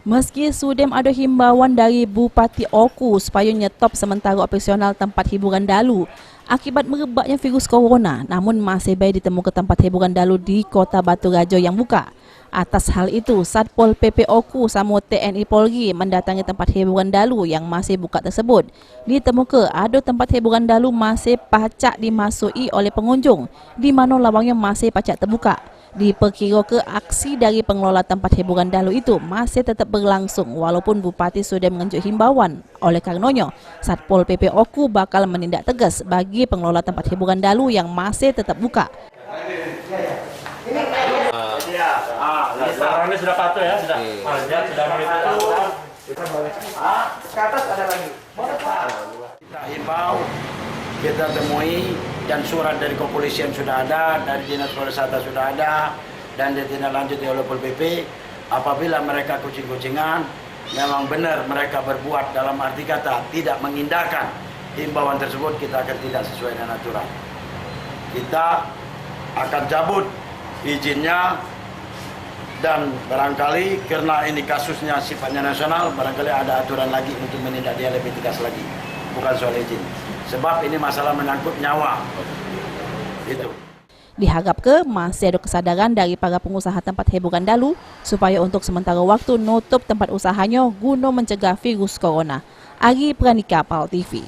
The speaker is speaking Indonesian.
Meski Sudem ada himbauan dari Bupati Oku supaya nyetop sementara operasional tempat hiburan dalu akibat merebaknya virus corona, namun masih baik ditemukan tempat hiburan dalu di Kota Batu Raja yang buka. Atas hal itu, Satpol PP Oku sama TNI Polri mendatangi tempat hiburan dalu yang masih buka tersebut. Ditemukan ada tempat hiburan dalu masih pacak dimasuki oleh pengunjung, di mana lawangnya masih pacak terbuka. Diperkirakan aksi dari pengelola tempat hiburan dalu itu masih tetap berlangsung walaupun Bupati sudah menunjuk himbauan. Oleh karenanya, Satpol PP Oku bakal menindak tegas bagi pengelola tempat hiburan dalu yang masih tetap buka. Sekarang ini sudah patuh ya, sudah manjat, sudah begitu. Ke atas ada lagi. Kita himbau, kita temui, dan surat dari kepolisian sudah ada, dari dinas pariwisata sudah ada, dan ditindaklanjuti oleh Pol PP. Apabila mereka kucing-kucingan, memang benar mereka berbuat dalam arti kata tidak mengindahkan himbauan tersebut, kita akan tidak sesuai dengan aturan. Kita akan cabut izinnya, dan barangkali karena ini kasusnya sifatnya nasional, barangkali ada aturan lagi untuk menindak dia lebih tegas lagi, bukan soal izin. Sebab ini masalah menyangkut nyawa. Itu. Diharapkan masih ada kesadaran dari para pengusaha tempat hiburan dalu supaya untuk sementara waktu nutup tempat usahanya guna mencegah virus corona. Ari Pranika, PAL TV.